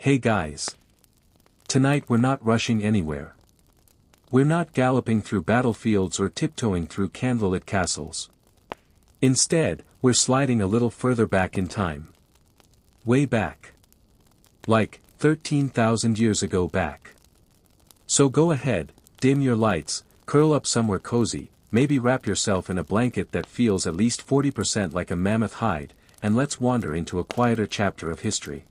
Hey guys. Tonight we're not rushing anywhere. We're not galloping through battlefields or tiptoeing through candlelit castles. Instead, we're sliding a little further back in time. Way back. Like, 13,000 years ago back. So go ahead, dim your lights, curl up somewhere cozy, maybe wrap yourself in a blanket that feels at least 40% like a mammoth hide, and let's wander into a quieter chapter of history.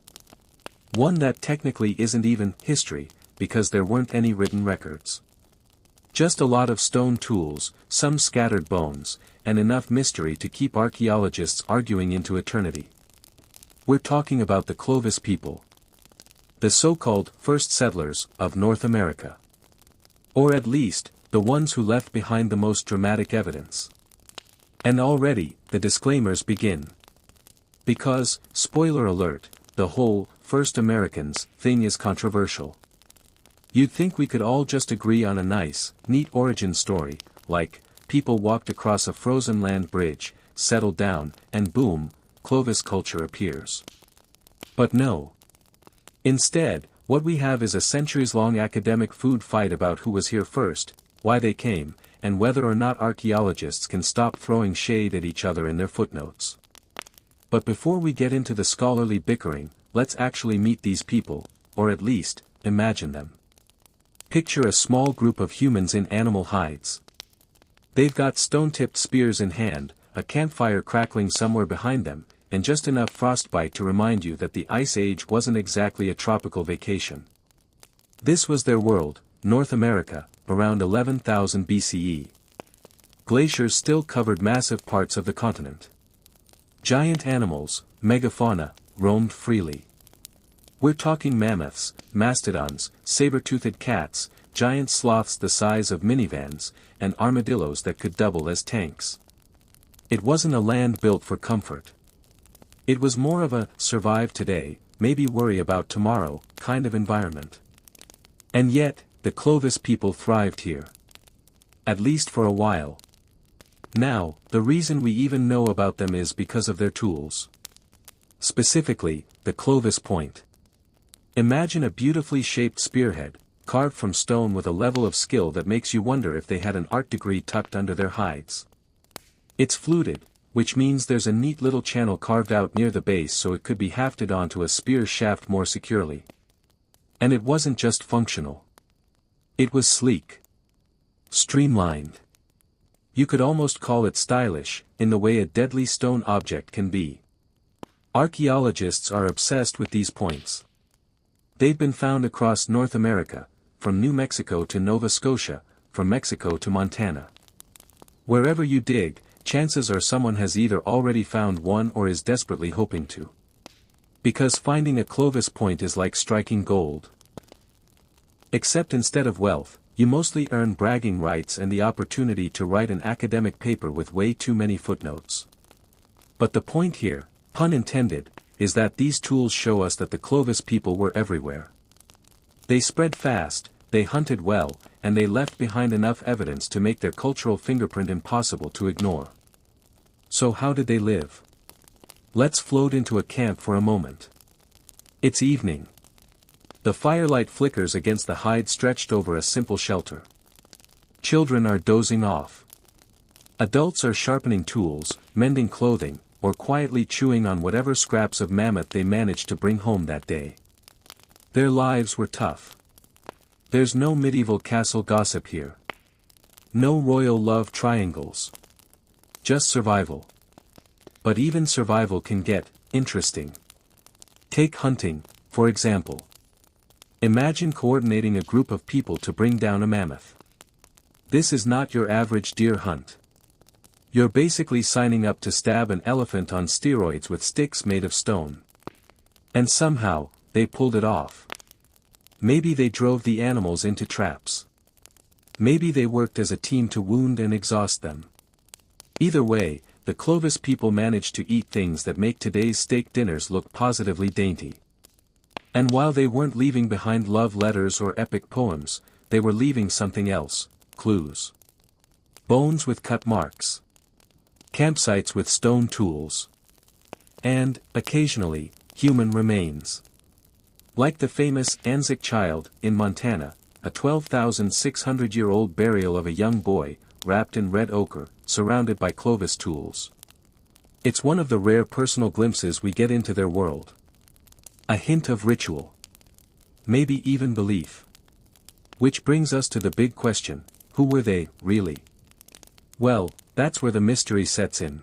One that technically isn't even history, because there weren't any written records. Just a lot of stone tools, some scattered bones, and enough mystery to keep archaeologists arguing into eternity. We're talking about the Clovis people. The so-called first settlers of North America. Or at least, the ones who left behind the most dramatic evidence. And already, the disclaimers begin. Because, spoiler alert, the whole first Americans thing is controversial. You'd think we could all just agree on a nice, neat origin story, like, people walked across a frozen land bridge, settled down, and boom, Clovis culture appears. But no. Instead, what we have is a centuries-long academic food fight about who was here first, why they came, and whether or not archaeologists can stop throwing shade at each other in their footnotes. But before we get into the scholarly bickering, let's actually meet these people, or at least, imagine them. Picture a small group of humans in animal hides. They've got stone-tipped spears in hand, a campfire crackling somewhere behind them, and just enough frostbite to remind you that the Ice Age wasn't exactly a tropical vacation. This was their world, North America, around 11,000 BCE. Glaciers still covered massive parts of the continent. Giant animals, megafauna, roamed freely. We're talking mammoths, mastodons, saber-toothed cats, giant sloths the size of minivans, and armadillos that could double as tanks. It wasn't a land built for comfort. It was more of a survive today, maybe worry about tomorrow kind of environment. And yet, the Clovis people thrived here. At least for a while. Now, the reason we even know about them is because of their tools. Specifically, the Clovis point. Imagine a beautifully shaped spearhead, carved from stone with a level of skill that makes you wonder if they had an art degree tucked under their hides. It's fluted, which means there's a neat little channel carved out near the base so it could be hafted onto a spear shaft more securely. And it wasn't just functional. It was sleek. Streamlined. You could almost call it stylish, in the way a deadly stone object can be. Archaeologists are obsessed with these points. They've been found across North America, from New Mexico to Nova Scotia, from Mexico to Montana. Wherever you dig, chances are someone has either already found one or is desperately hoping to. Because finding a Clovis point is like striking gold. Except instead of wealth, you mostly earn bragging rights and the opportunity to write an academic paper with way too many footnotes. But the point here, pun intended, is that these tools show us that the Clovis people were everywhere. They spread fast, they hunted well, and they left behind enough evidence to make their cultural fingerprint impossible to ignore. So how did they live? Let's float into a camp for a moment. It's evening. The firelight flickers against the hide stretched over a simple shelter. Children are dozing off. Adults are sharpening tools, mending clothing, or quietly chewing on whatever scraps of mammoth they managed to bring home that day. Their lives were tough. There's no medieval castle gossip here. No royal love triangles. Just survival. But even survival can get interesting. Take hunting, for example. Imagine coordinating a group of people to bring down a mammoth. This is not your average deer hunt. You're basically signing up to stab an elephant on steroids with sticks made of stone. And somehow, they pulled it off. Maybe they drove the animals into traps. Maybe they worked as a team to wound and exhaust them. Either way, the Clovis people managed to eat things that make today's steak dinners look positively dainty. And while they weren't leaving behind love letters or epic poems, they were leaving something else, clues. Bones with cut marks. Campsites with stone tools. And, occasionally, human remains. Like the famous Anzac Child, in Montana, a 12,600-year-old burial of a young boy, wrapped in red ochre, surrounded by Clovis tools. It's one of the rare personal glimpses we get into their world. A hint of ritual. Maybe even belief. Which brings us to the big question, who were they, really? Well, that's where the mystery sets in.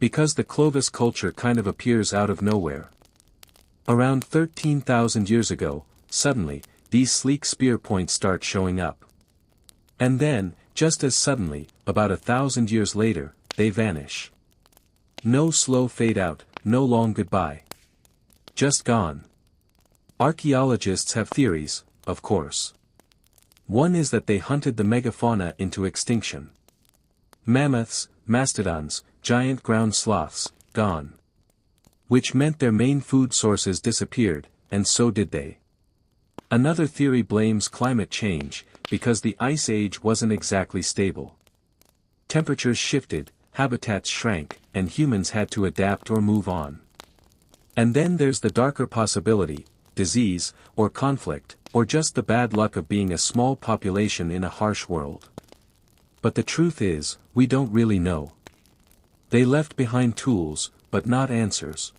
Because the Clovis culture kind of appears out of nowhere. Around 13,000 years ago, suddenly, these sleek spear points start showing up. And then, just as suddenly, about 1,000 years later, they vanish. No slow fade out, no long goodbye. Just gone. Archaeologists have theories, of course. One is that they hunted the megafauna into extinction. Mammoths, mastodons, giant ground sloths, gone. Which meant their main food sources disappeared, and so did they. Another theory blames climate change, because the ice age wasn't exactly stable. Temperatures shifted, habitats shrank, and humans had to adapt or move on. And then there's the darker possibility, disease, or conflict, or just the bad luck of being a small population in a harsh world. But the truth is, we don't really know. They left behind tools, but not answers.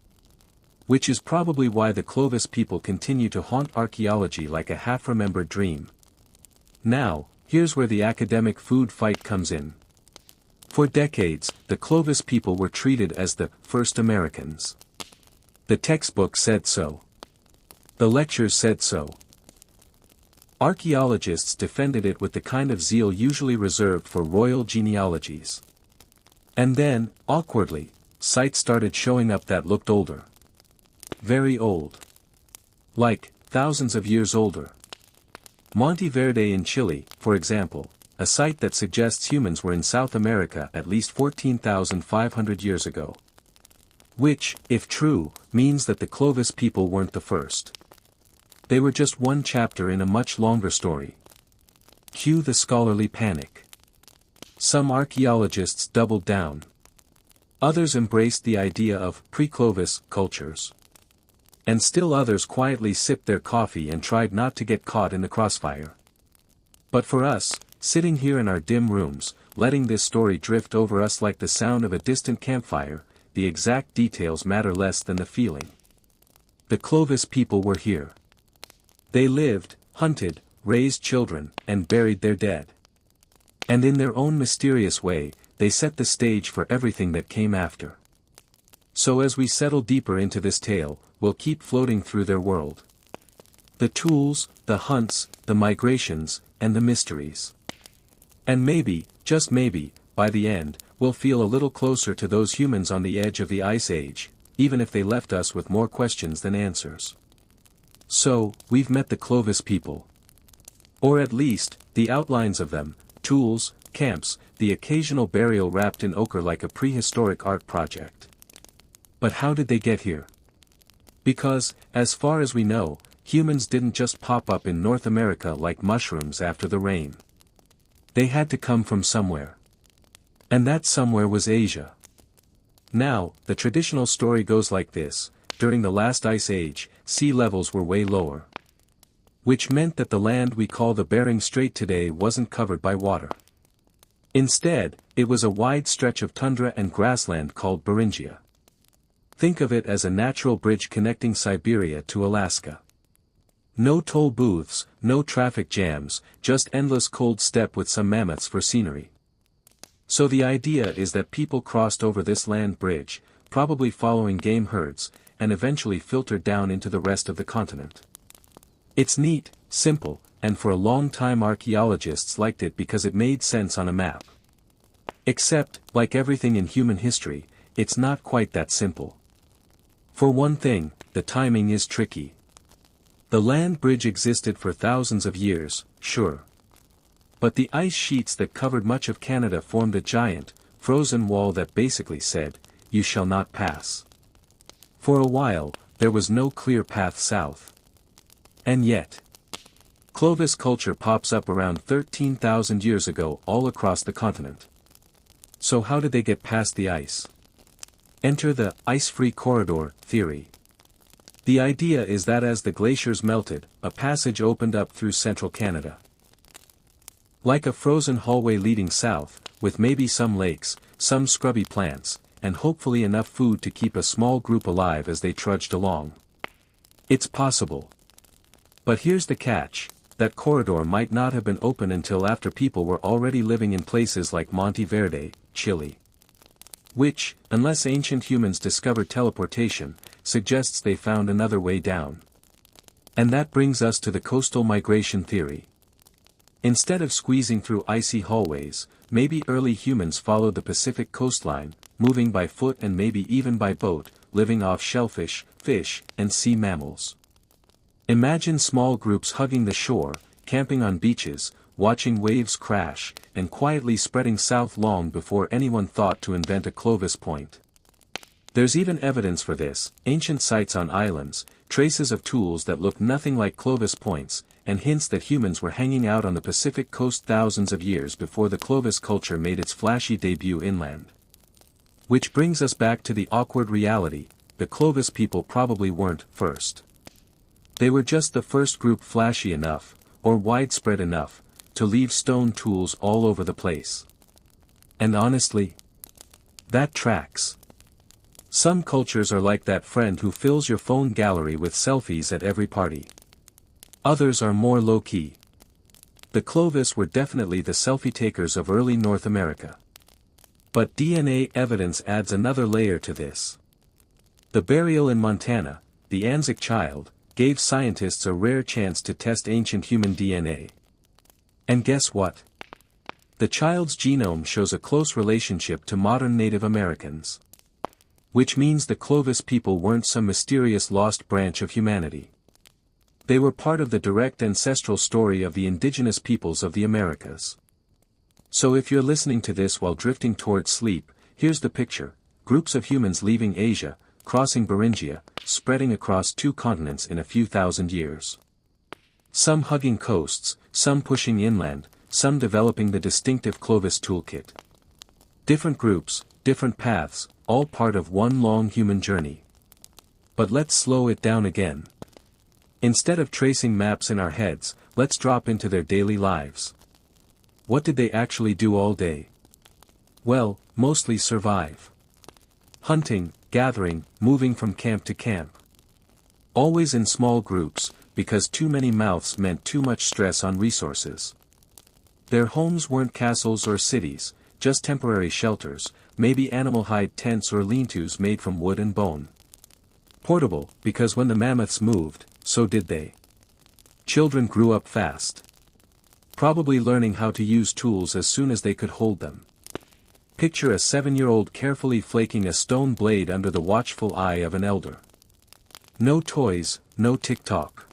Which is probably why the Clovis people continue to haunt archaeology like a half-remembered dream. Now, here's where the academic food fight comes in. For decades, the Clovis people were treated as the first Americans. The textbook said so. The lectures said so. Archaeologists defended it with the kind of zeal usually reserved for royal genealogies. And then, awkwardly, sites started showing up that looked older. Very old. Like, thousands of years older. Monte Verde in Chile, for example, a site that suggests humans were in South America at least 14,500 years ago. Which, if true, means that the Clovis people weren't the first. They were just one chapter in a much longer story. Cue the scholarly panic. Some archaeologists doubled down. Others embraced the idea of pre-Clovis cultures. And still others quietly sipped their coffee and tried not to get caught in the crossfire. But for us, sitting here in our dim rooms, letting this story drift over us like the sound of a distant campfire, the exact details matter less than the feeling. The Clovis people were here. They lived, hunted, raised children, and buried their dead. And in their own mysterious way, they set the stage for everything that came after. So as we settle deeper into this tale, we'll keep floating through their world. The tools, the hunts, the migrations, and the mysteries. And maybe, just maybe, by the end, we'll feel a little closer to those humans on the edge of the Ice Age, even if they left us with more questions than answers. So, we've met the Clovis people. Or at least, the outlines of them, tools, camps, the occasional burial wrapped in ochre like a prehistoric art project. But how did they get here? Because, as far as we know, humans didn't just pop up in North America like mushrooms after the rain. They had to come from somewhere. And that somewhere was Asia. Now, the traditional story goes like this: during the last ice age, sea levels were way lower. Which meant that the land we call the Bering Strait today wasn't covered by water. Instead, it was a wide stretch of tundra and grassland called Beringia. Think of it as a natural bridge connecting Siberia to Alaska. No toll booths, no traffic jams, just endless cold steppe with some mammoths for scenery. So the idea is that people crossed over this land bridge, probably following game herds, and eventually filtered down into the rest of the continent. It's neat, simple, and for a long time archaeologists liked it because it made sense on a map. Except, like everything in human history, it's not quite that simple. For one thing, the timing is tricky. The land bridge existed for thousands of years, sure. But the ice sheets that covered much of Canada formed a giant, frozen wall that basically said, "You shall not pass." For a while, there was no clear path south. And yet, Clovis culture pops up around 13,000 years ago all across the continent. So how did they get past the ice? Enter the ice-free corridor theory. The idea is that as the glaciers melted, a passage opened up through central Canada. Like a frozen hallway leading south, with maybe some lakes, some scrubby plants, and hopefully enough food to keep a small group alive as they trudged along. It's possible. But here's the catch, that corridor might not have been open until after people were already living in places like Monte Verde, Chile. Which, unless ancient humans discovered teleportation, suggests they found another way down. And that brings us to the coastal migration theory. Instead of squeezing through icy hallways, maybe early humans followed the Pacific coastline, moving by foot and maybe even by boat, living off shellfish, fish, and sea mammals. Imagine small groups hugging the shore, camping on beaches, watching waves crash, and quietly spreading south long before anyone thought to invent a Clovis point. There's even evidence for this, ancient sites on islands, traces of tools that look nothing like Clovis points, and hints that humans were hanging out on the Pacific coast thousands of years before the Clovis culture made its flashy debut inland. Which brings us back to the awkward reality, the Clovis people probably weren't first. They were just the first group flashy enough, or widespread enough, to leave stone tools all over the place. And honestly, that tracks. Some cultures are like that friend who fills your phone gallery with selfies at every party. Others are more low-key. The Clovis were definitely the selfie takers of early North America. But DNA evidence adds another layer to this. The burial in Montana, the Anzac child, gave scientists a rare chance to test ancient human DNA. And guess what? The child's genome shows a close relationship to modern Native Americans. Which means the Clovis people weren't some mysterious lost branch of humanity. They were part of the direct ancestral story of the indigenous peoples of the Americas. So if you're listening to this while drifting towards sleep, here's the picture: groups of humans leaving Asia, crossing Beringia, spreading across 2 continents in a few thousand years. Some hugging coasts, some pushing inland, some developing the distinctive Clovis toolkit. Different groups, different paths, all part of one long human journey. But let's slow it down again. Instead of tracing maps in our heads, let's drop into their daily lives. What did they actually do all day? Well, mostly survive. Hunting, gathering, moving from camp to camp. Always in small groups, because too many mouths meant too much stress on resources. Their homes weren't castles or cities, just temporary shelters, maybe animal hide tents or lean-tos made from wood and bone. Portable, because when the mammoths moved, so did they. Children grew up fast. Probably learning how to use tools as soon as they could hold them. Picture a 7-year-old carefully flaking a stone blade under the watchful eye of an elder. No toys, no tick-tock.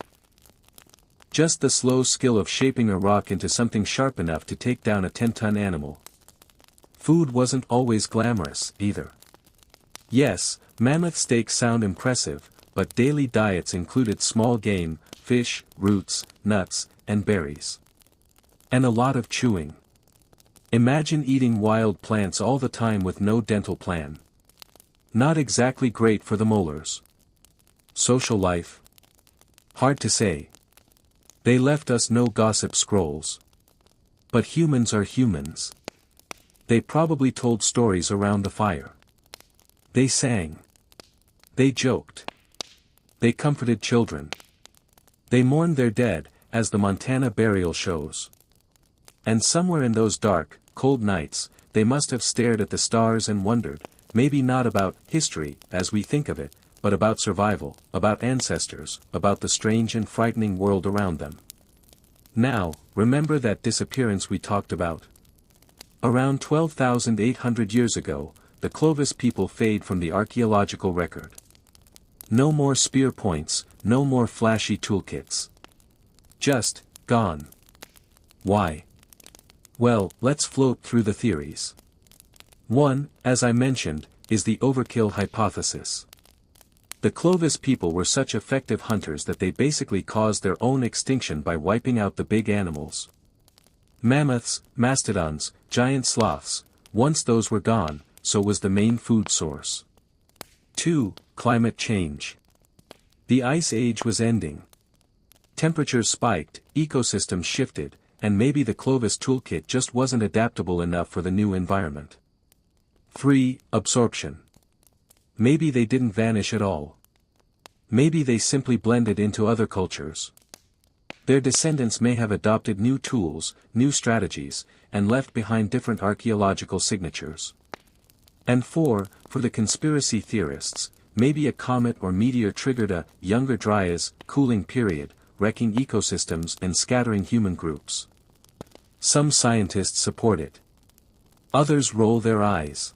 Just the slow skill of shaping a rock into something sharp enough to take down a 10-ton animal. Food wasn't always glamorous, either. Yes, mammoth steaks sound impressive, but daily diets included small game, fish, roots, nuts, and berries. And a lot of chewing. Imagine eating wild plants all the time with no dental plan. Not exactly great for the molars. Social life? Hard to say. They left us no gossip scrolls. But humans are humans. They probably told stories around the fire. They sang. They joked. They comforted children. They mourned their dead, as the Montana burial shows. And somewhere in those dark, cold nights, they must have stared at the stars and wondered, maybe not about history as we think of it, but about survival, about ancestors, about the strange and frightening world around them. Now, remember that disappearance we talked about? Around 12,800 years ago, the Clovis people fade from the archaeological record. No more spear points, no more flashy toolkits. Just, gone. Why? Well, let's float through the theories. One, as I mentioned, is the overkill hypothesis. The Clovis people were such effective hunters that they basically caused their own extinction by wiping out the big animals. Mammoths, mastodons, giant sloths, once those were gone, so was the main food source. 2. Climate change. The Ice Age was ending. Temperatures spiked, ecosystems shifted, and maybe the Clovis toolkit just wasn't adaptable enough for the new environment. 3. Absorption. Maybe they didn't vanish at all. Maybe they simply blended into other cultures. Their descendants may have adopted new tools, new strategies, and left behind different archaeological signatures. And 4, for the conspiracy theorists, maybe a comet or meteor triggered a Younger Dryas cooling period, wrecking ecosystems and scattering human groups. Some scientists support it. Others roll their eyes.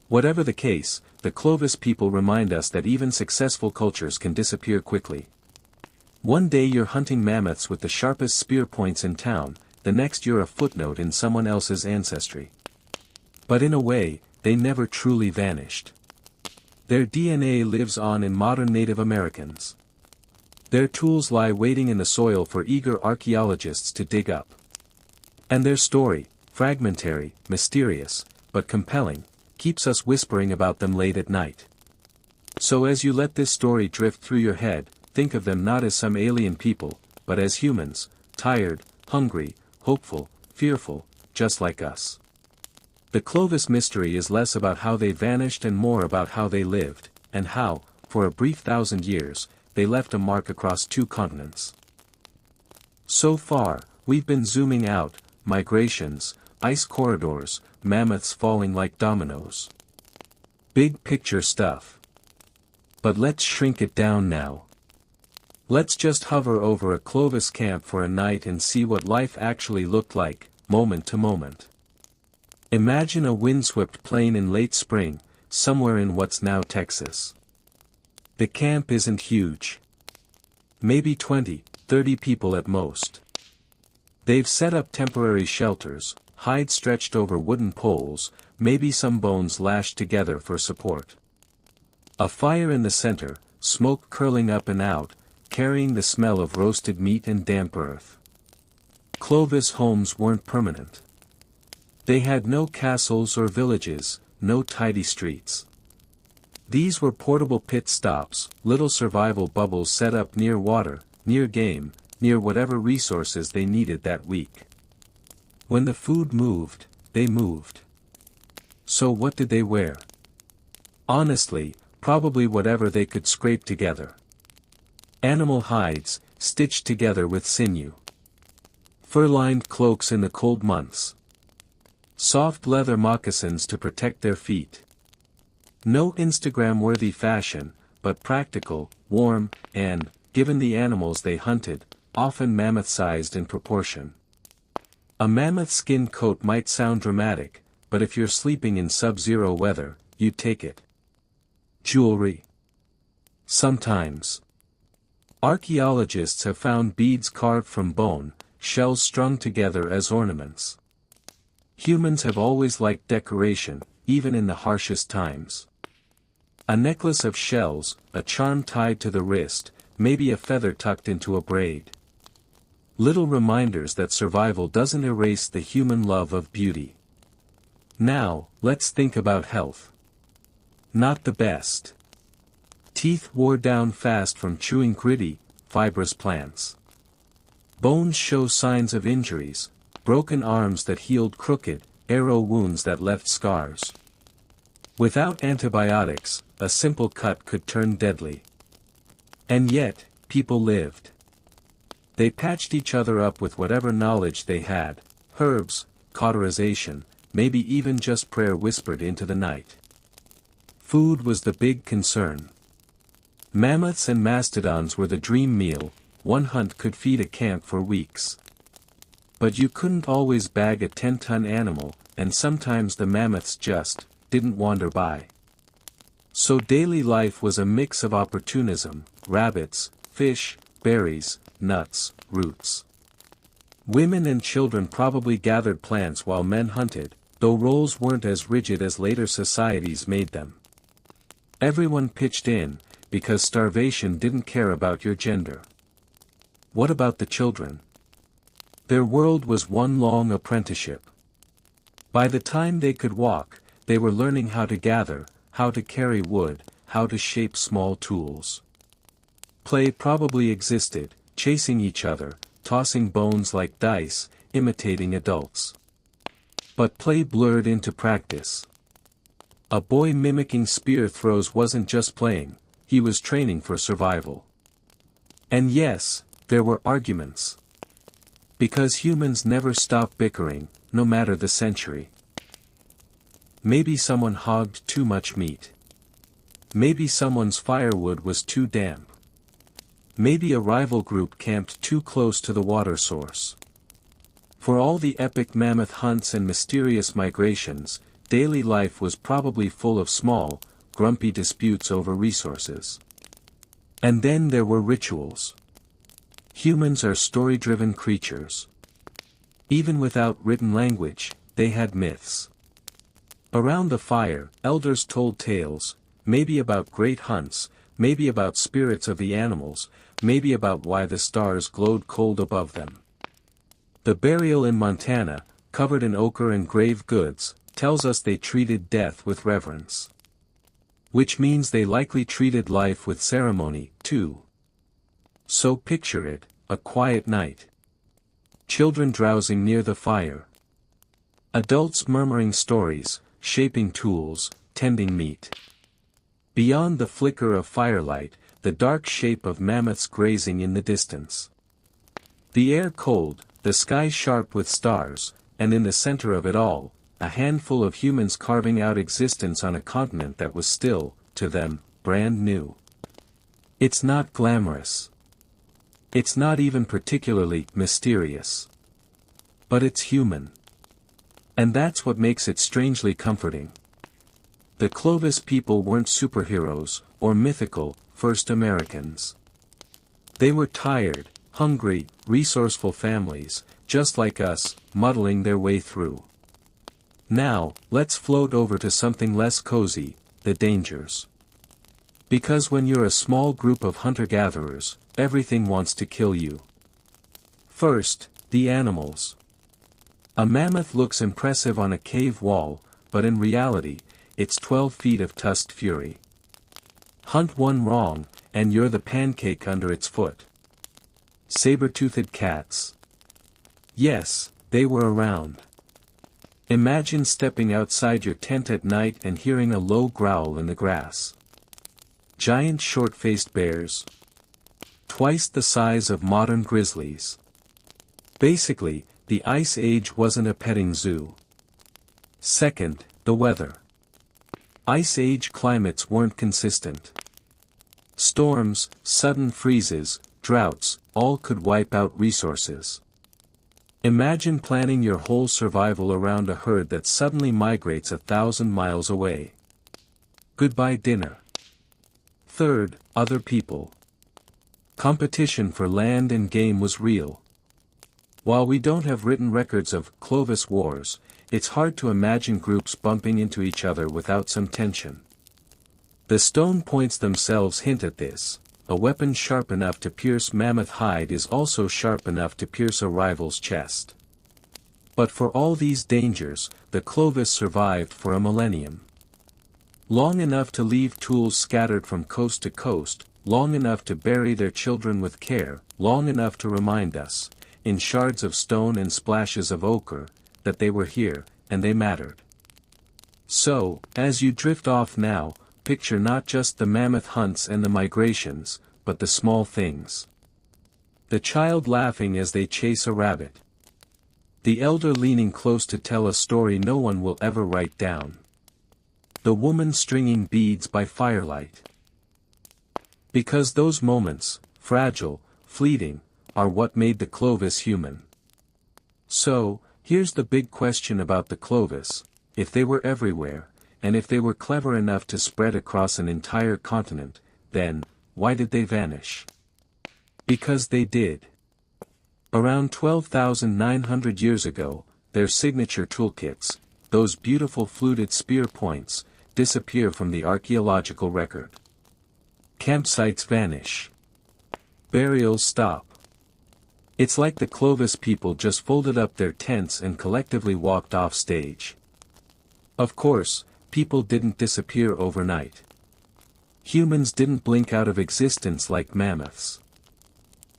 Whatever the case, the Clovis people remind us that even successful cultures can disappear quickly. One day you're hunting mammoths with the sharpest spear points in town, the next you're a footnote in someone else's ancestry. But in a way, they never truly vanished. Their DNA lives on in modern Native Americans. Their tools lie waiting in the soil for eager archaeologists to dig up. And their story, fragmentary, mysterious, but compelling, keeps us whispering about them late at night. So as you let this story drift through your head, think of them not as some alien people, but as humans, tired, hungry, hopeful, fearful, just like us. The Clovis mystery is less about how they vanished and more about how they lived, and how, for a brief 1,000 years, they left a mark across 2 continents. So far, we've been zooming out, migrations, ice corridors, mammoths falling like dominoes. Big picture stuff. But let's shrink it down now. Let's just hover over a Clovis camp for a night and see what life actually looked like, moment to moment. Imagine a windswept plain in late spring, somewhere in what's now Texas. The camp isn't huge. Maybe 20, 30 people at most. They've set up temporary shelters, hides stretched over wooden poles, maybe some bones lashed together for support. A fire in the center, smoke curling up and out, carrying the smell of roasted meat and damp earth. Clovis homes weren't permanent. They had no castles or villages, no tidy streets. These were portable pit stops, little survival bubbles set up near water, near game, near whatever resources they needed that week. When the food moved, they moved. So what did they wear? Honestly, probably whatever they could scrape together. Animal hides, stitched together with sinew. Fur-lined cloaks in the cold months. Soft leather moccasins to protect their feet. No Instagram-worthy fashion, but practical, warm, and, given the animals they hunted, often mammoth-sized in proportion. A mammoth skin coat might sound dramatic, but if you're sleeping in sub-zero weather, you'd take it. Jewelry. Sometimes. Archaeologists have found beads carved from bone, shells strung together as ornaments. Humans have always liked decoration, even in the harshest times. A necklace of shells, a charm tied to the wrist, maybe a feather tucked into a braid. Little reminders that survival doesn't erase the human love of beauty. Now, let's think about health. Not the best. Teeth wore down fast from chewing gritty, fibrous plants. Bones show signs of injuries, broken arms that healed crooked, arrow wounds that left scars. Without antibiotics, a simple cut could turn deadly. And yet, people lived. They patched each other up with whatever knowledge they had, herbs, cauterization, maybe even just prayer whispered into the night. Food was the big concern. Mammoths and mastodons were the dream meal, one hunt could feed a camp for weeks. But you couldn't always bag a 10-ton animal, and sometimes the mammoths just didn't wander by. So daily life was a mix of opportunism, rabbits, fish, berries, nuts, roots. Women and children probably gathered plants while men hunted, though roles weren't as rigid as later societies made them. Everyone pitched in, because starvation didn't care about your gender. What about the children? Their world was one long apprenticeship. By the time they could walk, they were learning how to gather, how to carry wood, how to shape small tools. Play probably existed, chasing each other, tossing bones like dice, imitating adults. But play blurred into practice. A boy mimicking spear throws wasn't just playing, he was training for survival. And yes, there were arguments. Because humans never stop bickering, no matter the century. Maybe someone hogged too much meat. Maybe someone's firewood was too damp. Maybe a rival group camped too close to the water source. For all the epic mammoth hunts and mysterious migrations, daily life was probably full of small, grumpy disputes over resources. And then there were rituals. Humans are story-driven creatures. Even without written language, they had myths. Around the fire, elders told tales, maybe about great hunts, maybe about spirits of the animals, maybe about why the stars glowed cold above them. The burial in Montana, covered in ochre and grave goods, tells us they treated death with reverence. Which means they likely treated life with ceremony, too. So picture it, a quiet night. Children drowsing near the fire. Adults murmuring stories, shaping tools, tending meat. Beyond the flicker of firelight, the dark shape of mammoths grazing in the distance. The air cold, the sky sharp with stars, and in the center of it all, a handful of humans carving out existence on a continent that was still, to them, brand new. It's not glamorous. It's not even particularly mysterious. But it's human. And that's what makes it strangely comforting. The Clovis people weren't superheroes, or mythical, first Americans. They were tired, hungry, resourceful families, just like us, muddling their way through. Now, let's float over to something less cozy, the dangers. Because when you're a small group of hunter-gatherers, everything wants to kill you. First, the animals. A mammoth looks impressive on a cave wall, but in reality, it's 12 feet of tusked fury. Hunt one wrong, and you're the pancake under its foot. Saber-toothed cats. Yes, they were around. Imagine stepping outside your tent at night and hearing a low growl in the grass. Giant short-faced bears. Twice the size of modern grizzlies. Basically, the Ice Age wasn't a petting zoo. Second, the weather. Ice Age climates weren't consistent. Storms, sudden freezes, droughts, all could wipe out resources. Imagine planning your whole survival around a herd that suddenly migrates 1,000 miles away. Goodbye dinner. Third, other people. Competition for land and game was real. While we don't have written records of Clovis Wars, it's hard to imagine groups bumping into each other without some tension. The stone points themselves hint at this. A weapon sharp enough to pierce mammoth hide is also sharp enough to pierce a rival's chest. But for all these dangers, the Clovis survived for a millennium. Long enough to leave tools scattered from coast to coast, long enough to bury their children with care, long enough to remind us, in shards of stone and splashes of ochre, that they were here, and they mattered. So, as you drift off now, picture not just the mammoth hunts and the migrations, but the small things. The child laughing as they chase a rabbit. The elder leaning close to tell a story no one will ever write down. The woman stringing beads by firelight. Because those moments, fragile, fleeting, are what made the Clovis human. So, here's the big question about the Clovis: if they were everywhere, and if they were clever enough to spread across an entire continent, then, why did they vanish? Because they did. Around 12,900 years ago, their signature toolkits, those beautiful fluted spear points, disappear from the archaeological record. Campsites vanish. Burials stop. It's like the Clovis people just folded up their tents and collectively walked off stage. Of course, people didn't disappear overnight. Humans didn't blink out of existence like mammoths.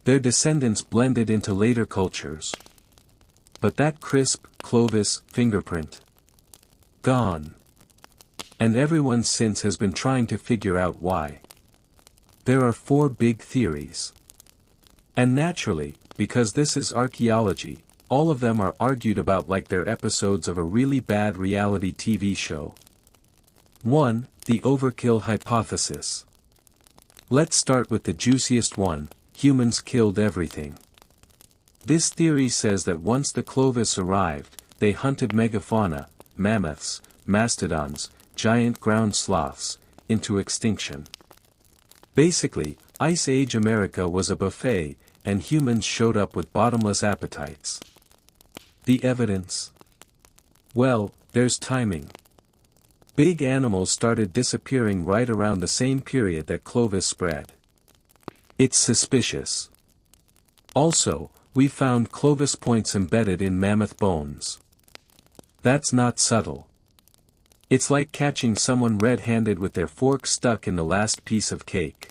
Their descendants blended into later cultures. But that crisp, Clovis, fingerprint? Gone. And everyone since has been trying to figure out why. There are 4 big theories. And naturally, because this is archaeology, all of them are argued about like they're episodes of a really bad reality TV show. 1. The overkill hypothesis. Let's start with the juiciest one: humans killed everything. This theory says that once the Clovis arrived, they hunted megafauna, mammoths, mastodons, giant ground sloths, into extinction. Basically, Ice Age America was a buffet, and humans showed up with bottomless appetites. The evidence? Well, there's timing. Big animals started disappearing right around the same period that Clovis spread. It's suspicious. Also, we found Clovis points embedded in mammoth bones. That's not subtle. It's like catching someone red-handed with their fork stuck in the last piece of cake.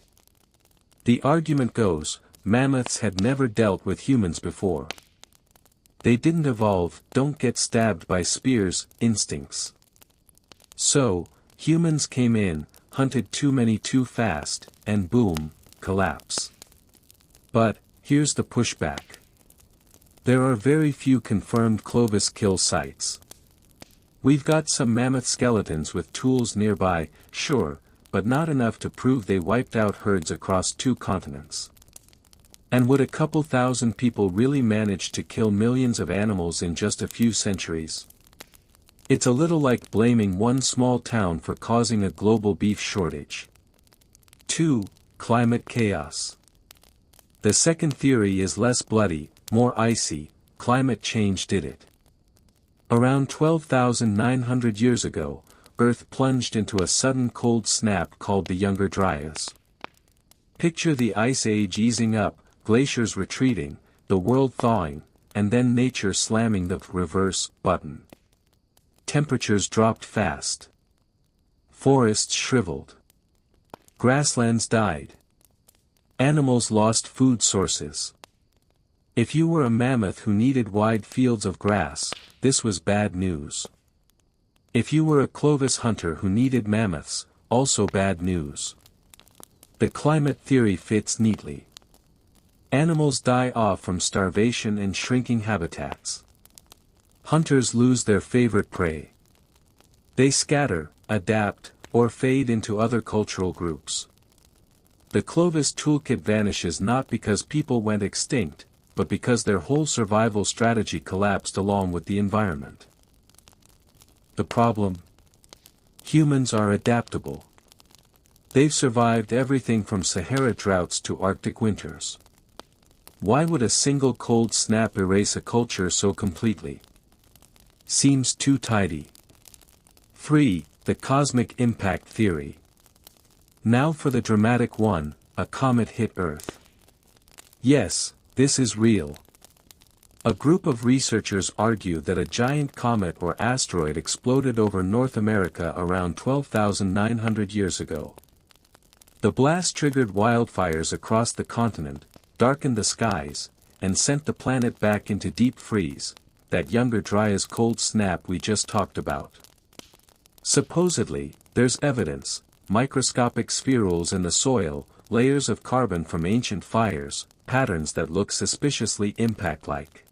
The argument goes, mammoths had never dealt with humans before. They didn't evolve, don't get stabbed by spears, instincts. So, humans came in, hunted too many too fast, and boom, collapse. But, here's the pushback. There are very few confirmed Clovis kill sites. We've got some mammoth skeletons with tools nearby, sure, but not enough to prove they wiped out herds across 2 continents. And would a couple thousand people really manage to kill millions of animals in just a few centuries? It's a little like blaming one small town for causing a global beef shortage. 2. Climate chaos. The second theory is less bloody, more icy: climate change did it. Around 12,900 years ago, Earth plunged into a sudden cold snap called the Younger Dryas. Picture the Ice Age easing up, glaciers retreating, the world thawing, and then nature slamming the reverse button. Temperatures dropped fast. Forests shriveled. Grasslands died. Animals lost food sources. If you were a mammoth who needed wide fields of grass, this was bad news. If you were a Clovis hunter who needed mammoths, also bad news. The climate theory fits neatly. Animals die off from starvation and shrinking habitats. Hunters lose their favorite prey. They scatter, adapt, or fade into other cultural groups. The Clovis toolkit vanishes not because people went extinct, but because their whole survival strategy collapsed along with the environment. The problem? Humans are adaptable. They've survived everything from Sahara droughts to Arctic winters. Why would a single cold snap erase a culture so completely? Seems too tidy. 3. The cosmic impact theory. Now for the dramatic one: a comet hit Earth. Yes, this is real. A group of researchers argue that a giant comet or asteroid exploded over North America around 12,900 years ago. The blast triggered wildfires across the continent, darkened the skies, and sent the planet back into deep freeze, that Younger Dryas cold snap we just talked about. Supposedly, there's evidence: microscopic spherules in the soil, layers of carbon from ancient fires, patterns that look suspiciously impact-like.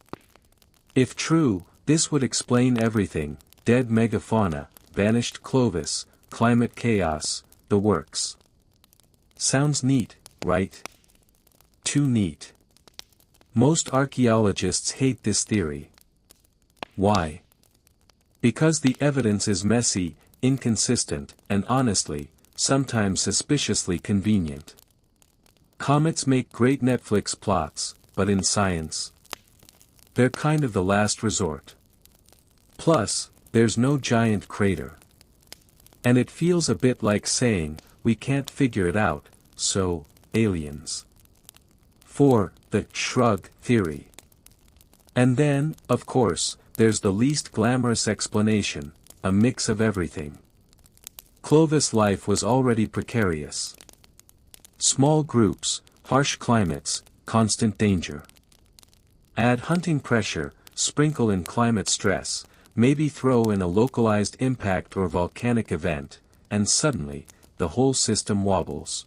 If true, this would explain everything: dead megafauna, vanished Clovis, climate chaos, the works. Sounds neat, right? Too neat. Most archaeologists hate this theory. Why? Because the evidence is messy, inconsistent, and honestly, sometimes suspiciously convenient. Comets make great Netflix plots, but in science, they're kind of the last resort. Plus, there's no giant crater. And it feels a bit like saying, we can't figure it out, so, aliens. 4. The shrug theory. And then, of course, there's the least glamorous explanation: a mix of everything. Clovis life was already precarious. Small groups, harsh climates, constant danger. Add hunting pressure, sprinkle in climate stress, maybe throw in a localized impact or volcanic event, and suddenly, the whole system wobbles.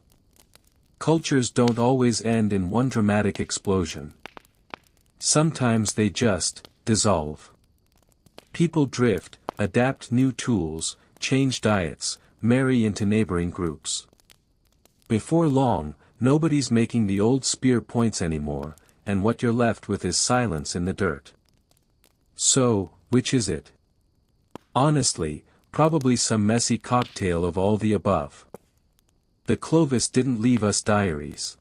Cultures don't always end in one dramatic explosion. Sometimes they just dissolve. People drift, adapt new tools, change diets, marry into neighboring groups. Before long, nobody's making the old spear points anymore, and what you're left with is silence in the dirt. So, which is it? Honestly, probably some messy cocktail of all the above. The Clovis didn't leave us diaries.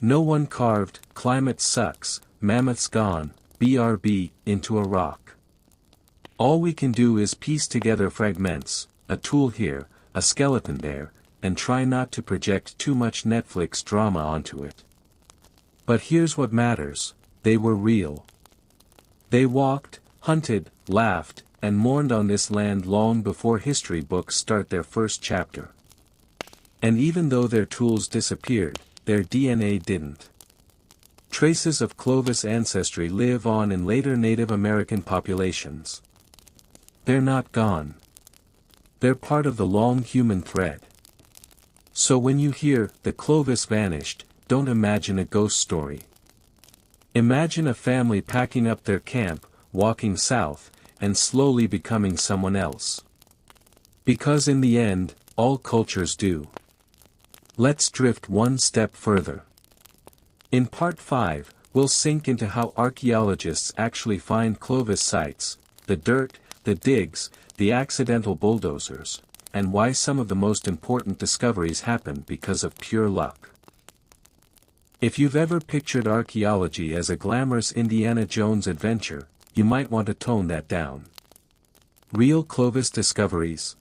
No one carved, "Climate sucks, mammoths gone, BRB," into a rock. All we can do is piece together fragments, a tool here, a skeleton there, and try not to project too much Netflix drama onto it. But here's what matters: they were real. They walked, hunted, laughed, and mourned on this land long before history books start their first chapter. And even though their tools disappeared, their DNA didn't. Traces of Clovis ancestry live on in later Native American populations. They're not gone. They're part of the long human thread. So when you hear, "the Clovis vanished," don't imagine a ghost story. Imagine a family packing up their camp, walking south, and slowly becoming someone else. Because in the end, all cultures do. Let's drift one step further. In Part 5, we'll sink into how archaeologists actually find Clovis sites, the dirt, the digs, the accidental bulldozers, and why some of the most important discoveries happen because of pure luck. If you've ever pictured archaeology as a glamorous Indiana Jones adventure, you might want to tone that down. Real Clovis discoveries?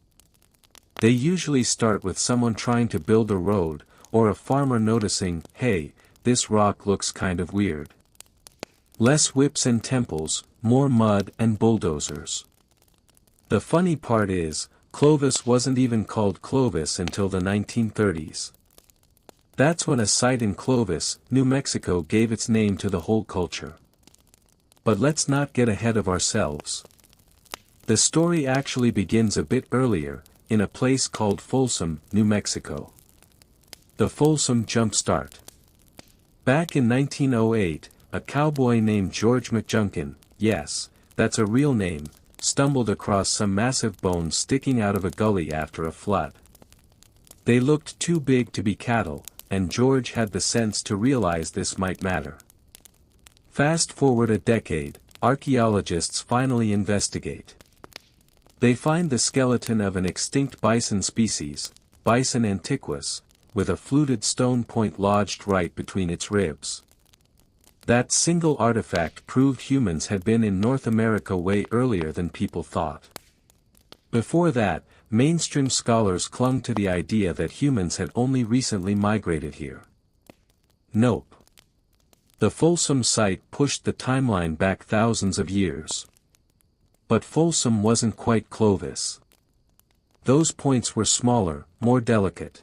They usually start with someone trying to build a road, or a farmer noticing, "Hey, this rock looks kind of weird." Less whips and temples, more mud and bulldozers. The funny part is, Clovis wasn't even called Clovis until the 1930s. That's when a site in Clovis, New Mexico gave its name to the whole culture. But let's not get ahead of ourselves. The story actually begins a bit earlier, in a place called Folsom, New Mexico. The Folsom Jumpstart. Back in 1908, a cowboy named George McJunkin, yes, that's a real name, stumbled across some massive bones sticking out of a gully after a flood. They looked too big to be cattle, and George had the sense to realize this might matter. Fast forward a decade, archaeologists finally investigate. They find the skeleton of an extinct bison species, Bison antiquus, with a fluted stone point lodged right between its ribs. That single artifact proved humans had been in North America way earlier than people thought. Before that, mainstream scholars clung to the idea that humans had only recently migrated here. Nope. The Folsom site pushed the timeline back thousands of years. But Folsom wasn't quite Clovis. Those points were smaller, more delicate.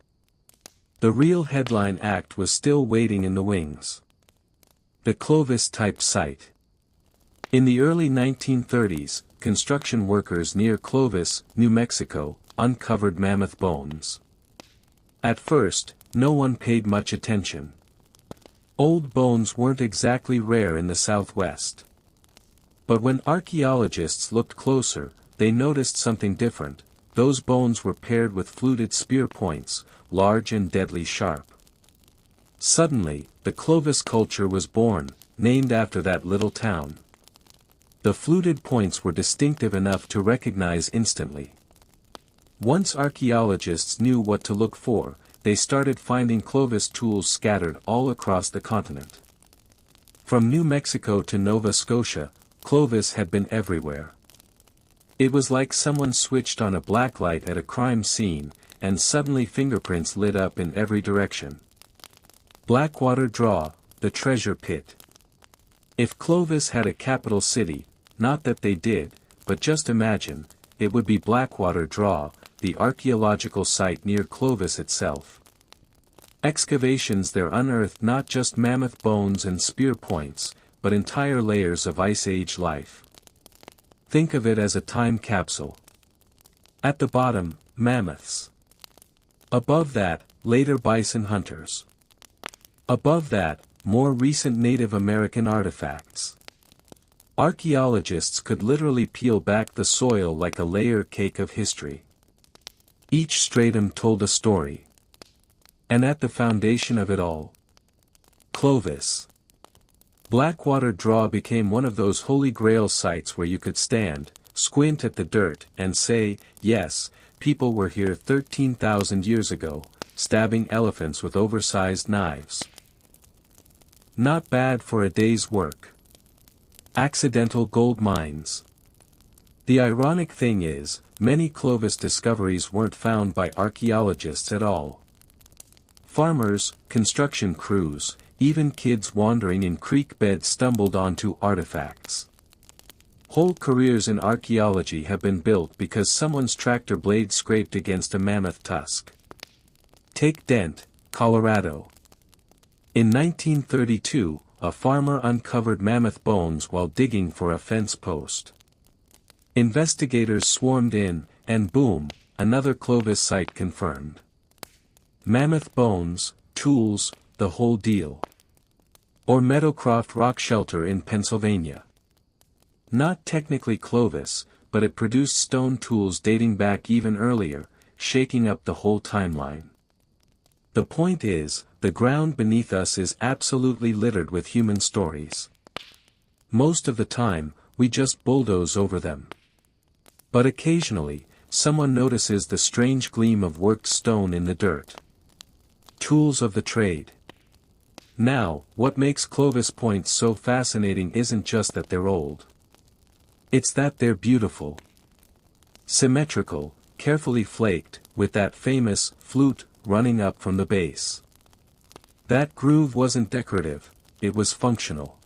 The real headline act was still waiting in the wings. The Clovis-type site. In the early 1930s, construction workers near Clovis, New Mexico, uncovered mammoth bones. At first, no one paid much attention. Old bones weren't exactly rare in the Southwest. But when archaeologists looked closer, they noticed something different. Those bones were paired with fluted spear points, large and deadly sharp. Suddenly, the Clovis culture was born, named after that little town. The fluted points were distinctive enough to recognize instantly. Once archaeologists knew what to look for, they started finding Clovis tools scattered all across the continent. From New Mexico to Nova Scotia, Clovis had been everywhere. It was like someone switched on a blacklight at a crime scene, and suddenly fingerprints lit up in every direction. Blackwater Draw, the treasure pit. If Clovis had a capital city, not that they did, but just imagine, it would be Blackwater Draw, the archaeological site near Clovis itself. Excavations there unearthed not just mammoth bones and spear points, but entire layers of Ice Age life. Think of it as a time capsule. At the bottom, mammoths. Above that, later bison hunters. Above that, more recent Native American artifacts. Archaeologists could literally peel back the soil like a layer cake of history. Each stratum told a story. And at the foundation of it all, Clovis. Blackwater Draw became one of those holy grail sites where you could stand, squint at the dirt, and say, yes, people were here 13,000 years ago, stabbing elephants with oversized knives. Not bad for a day's work. Accidental gold mines. The ironic thing is, many Clovis discoveries weren't found by archaeologists at all. Farmers, construction crews, even kids wandering in creek beds stumbled onto artifacts. Whole careers in archaeology have been built because someone's tractor blade scraped against a mammoth tusk. Take Dent, Colorado. In 1932, a farmer uncovered mammoth bones while digging for a fence post. Investigators swarmed in, and boom, another Clovis site confirmed. Mammoth bones, tools, the whole deal. Or Meadowcroft Rock Shelter in Pennsylvania. Not technically Clovis, but it produced stone tools dating back even earlier, shaking up the whole timeline. The point is, the ground beneath us is absolutely littered with human stories. Most of the time, we just bulldoze over them. But occasionally, someone notices the strange gleam of worked stone in the dirt. Tools of the trade. Now, what makes Clovis points so fascinating isn't just that they're old. It's that they're beautiful. Symmetrical, carefully flaked, with that famous flute running up from the base. That groove wasn't decorative, it was functional.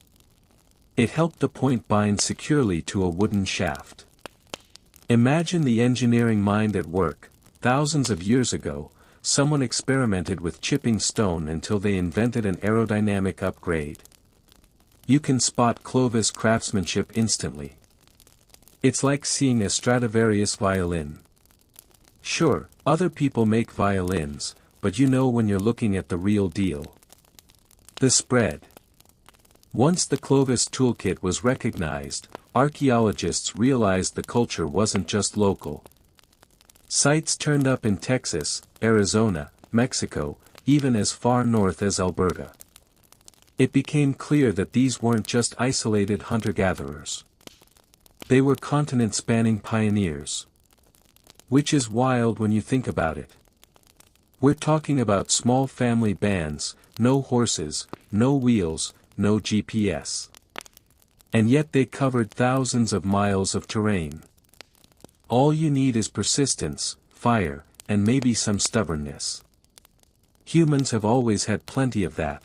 It helped the point bind securely to a wooden shaft. Imagine the engineering mind at work. Thousands of years ago, someone experimented with chipping stone until they invented an aerodynamic upgrade. You can spot Clovis craftsmanship instantly. It's like seeing a Stradivarius violin. Sure, other people make violins, but you know when you're looking at the real deal. The spread. Once the Clovis toolkit was recognized, archaeologists realized the culture wasn't just local. Sites turned up in Texas, Arizona, Mexico, even as far north as Alberta. It became clear that these weren't just isolated hunter-gatherers. They were continent-spanning pioneers. Which is wild when you think about it. We're talking about small family bands, no horses, no wheels, no GPS. And yet they covered thousands of miles of terrain. All you need is persistence, fire, and maybe some stubbornness. Humans have always had plenty of that.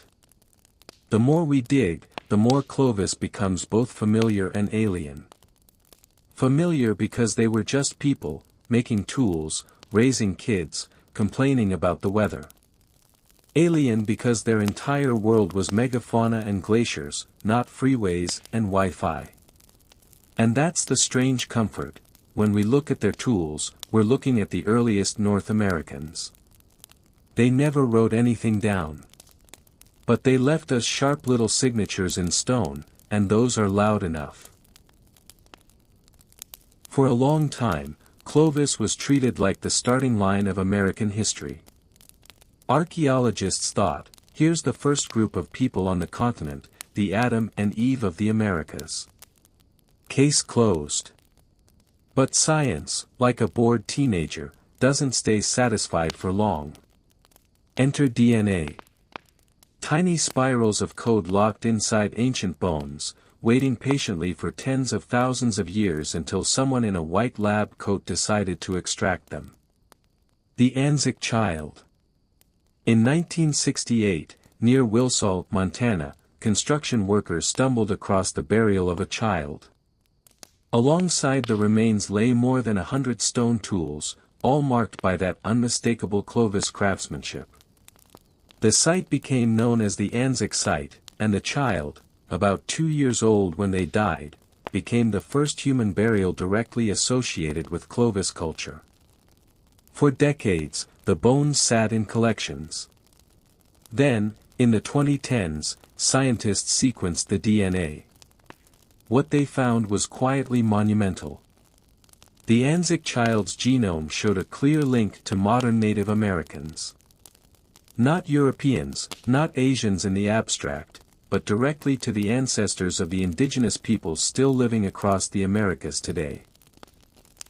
The more we dig, the more Clovis becomes both familiar and alien. Familiar because they were just people, making tools, raising kids, complaining about the weather. Alien because their entire world was megafauna and glaciers, not freeways and Wi-Fi. And that's the strange comfort. When we look at their tools, we're looking at the earliest North Americans. They never wrote anything down. But they left us sharp little signatures in stone, and those are loud enough. For a long time, Clovis was treated like the starting line of American history. Archaeologists thought, here's the first group of people on the continent, the Adam and Eve of the Americas. Case closed. But science, like a bored teenager, doesn't stay satisfied for long. Enter DNA. Tiny spirals of code locked inside ancient bones, waiting patiently for tens of thousands of years until someone in a white lab coat decided to extract them. The Anzac Child. In 1968, near Wilsall, Montana, construction workers stumbled across the burial of a child. Alongside the remains lay more than 100 stone tools, all marked by that unmistakable Clovis craftsmanship. The site became known as the Anzac site, and the child, about 2 years old when they died, became the first human burial directly associated with Clovis culture. For decades, the bones sat in collections. Then, in the 2010s, scientists sequenced the DNA. What they found was quietly monumental. The Anzac child's genome showed a clear link to modern Native Americans. Not Europeans, not Asians in the abstract, but directly to the ancestors of the indigenous peoples still living across the Americas today.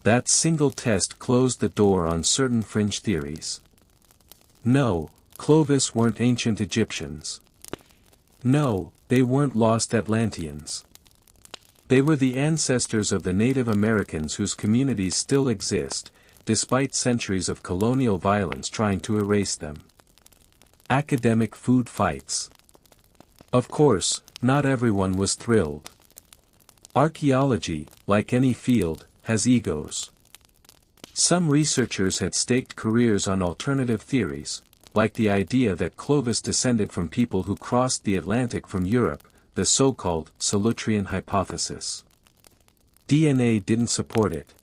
That single test closed the door on certain fringe theories. No, Clovis weren't ancient Egyptians. No, they weren't lost Atlanteans. They were the ancestors of the Native Americans whose communities still exist, despite centuries of colonial violence trying to erase them. Academic food fights. Of course, not everyone was thrilled. Archaeology, like any field, has egos. Some researchers had staked careers on alternative theories, like the idea that Clovis descended from people who crossed the Atlantic from Europe, the so-called Solutrean hypothesis. DNA didn't support it.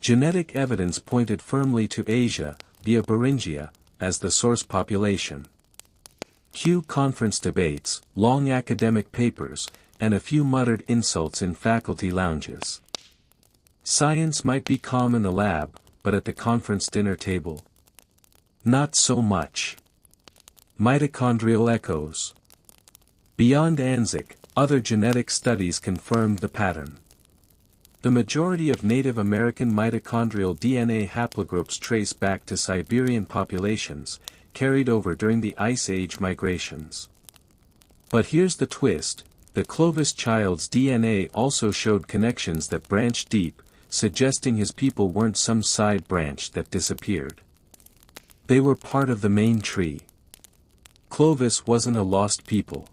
Genetic evidence pointed firmly to Asia, via Beringia, as the source population. Few conference debates, long academic papers, and a few muttered insults in faculty lounges. Science might be calm in the lab, but at the conference dinner table, not so much. Mitochondrial echoes. Beyond Anzac, other genetic studies confirmed the pattern. The majority of Native American mitochondrial DNA haplogroups trace back to Siberian populations, carried over during the Ice Age migrations. But here's the twist, the Clovis child's DNA also showed connections that branched deep, suggesting his people weren't some side branch that disappeared. They were part of the main tree. Clovis wasn't a lost people.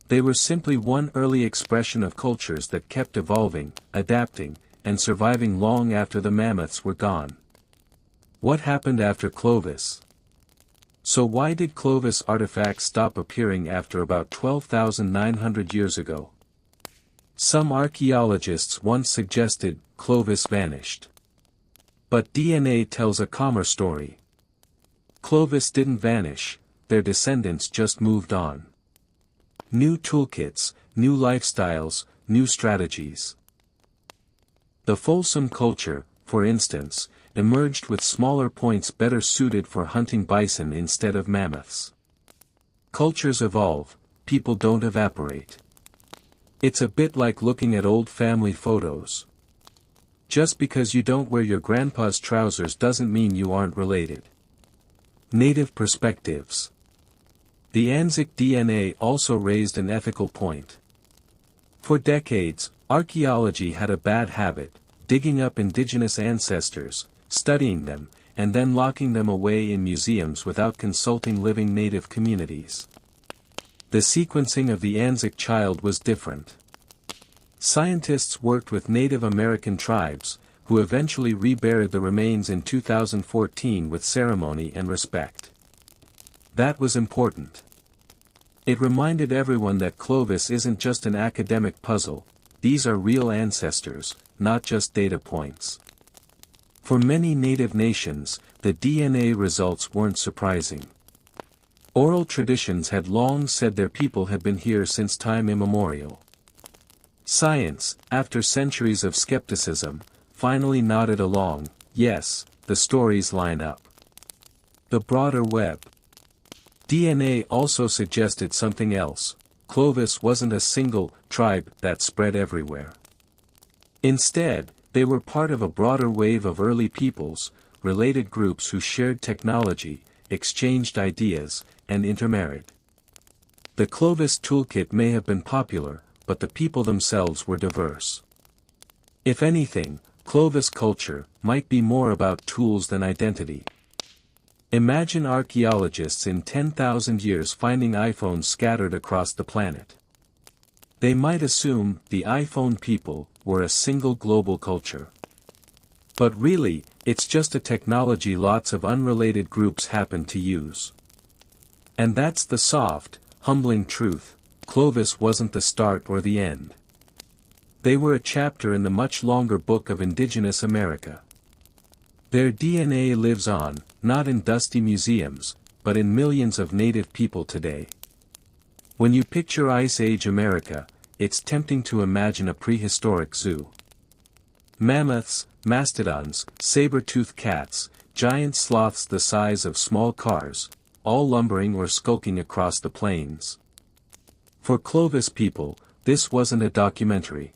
They were simply one early expression of cultures that kept evolving, adapting, and surviving long after the mammoths were gone. What happened after Clovis? So why did Clovis artifacts stop appearing after about 12,900 years ago? Some archaeologists once suggested Clovis vanished. But DNA tells a calmer story. Clovis didn't vanish, their descendants just moved on. New toolkits, new lifestyles, new strategies. The Folsom culture, for instance, emerged with smaller points better suited for hunting bison instead of mammoths. Cultures evolve, people don't evaporate. It's a bit like looking at old family photos. Just because you don't wear your grandpa's trousers doesn't mean you aren't related. Native perspectives. The Anzac DNA also raised an ethical point. For decades, archaeology had a bad habit, digging up indigenous ancestors, studying them, and then locking them away in museums without consulting living native communities. The sequencing of the Anzac child was different. Scientists worked with Native American tribes, who eventually reburied the remains in 2014 with ceremony and respect. That was important. It reminded everyone that Clovis isn't just an academic puzzle, these are real ancestors, not just data points. For many native nations, the DNA results weren't surprising. Oral traditions had long said their people had been here since time immemorial. Science, after centuries of skepticism, finally nodded along, yes, the stories line up. The broader web. DNA also suggested something else. Clovis wasn't a single tribe that spread everywhere. Instead, they were part of a broader wave of early peoples, related groups who shared technology, exchanged ideas, and intermarried. The Clovis toolkit may have been popular, but the people themselves were diverse. If anything, Clovis culture might be more about tools than identity. Imagine archaeologists in 10,000 years finding iPhones scattered across the planet. They might assume the iPhone people were a single global culture. But really, it's just a technology lots of unrelated groups happen to use. And that's the soft, humbling truth: Clovis wasn't the start or the end. They were a chapter in the much longer book of indigenous America. Their DNA lives on, not in dusty museums, but in millions of native people today. When you picture Ice Age America, it's tempting to imagine a prehistoric zoo. Mammoths, mastodons, saber-toothed cats, giant sloths the size of small cars, all lumbering or skulking across the plains. For Clovis people, this wasn't a documentary.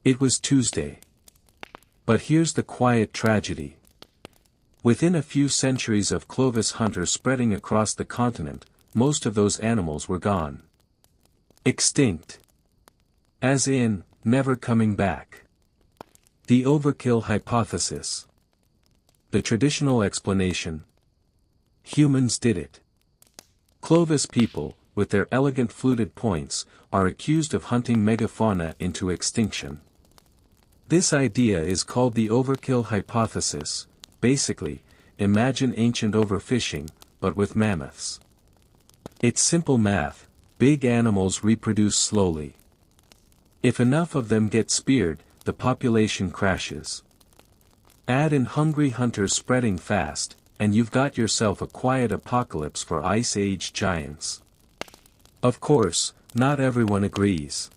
It was Tuesday. But here's the quiet tragedy. Within a few centuries of Clovis hunters spreading across the continent, most of those animals were gone. Extinct. As in, never coming back. The overkill hypothesis. The traditional explanation: humans did it. Clovis people, with their elegant fluted points, are accused of hunting megafauna into extinction. This idea is called the overkill hypothesis. Basically, imagine ancient overfishing, but with mammoths. It's simple math: big animals reproduce slowly. If enough of them get speared, the population crashes. Add in hungry hunters spreading fast, and you've got yourself a quiet apocalypse for Ice Age giants. Of course, not everyone agrees.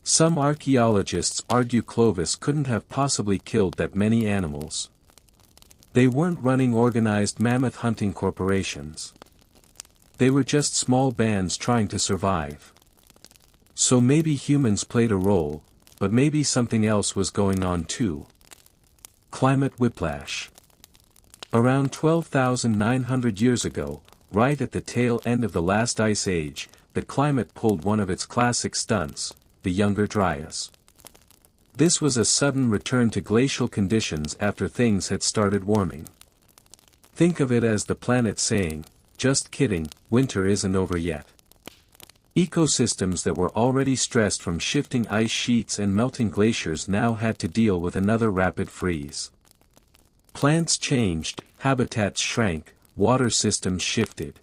Some archaeologists argue Clovis couldn't have possibly killed that many animals. They weren't running organized mammoth hunting corporations. They were just small bands trying to survive. So maybe humans played a role, but maybe something else was going on too. Climate whiplash. Around 12,900 years ago, right at the tail end of the last ice age, the climate pulled one of its classic stunts: the Younger Dryas. This was a sudden return to glacial conditions after things had started warming. Think of it as the planet saying, "Just kidding, winter isn't over yet." Ecosystems that were already stressed from shifting ice sheets and melting glaciers now had to deal with another rapid freeze. Plants changed, habitats shrank, water systems shifted.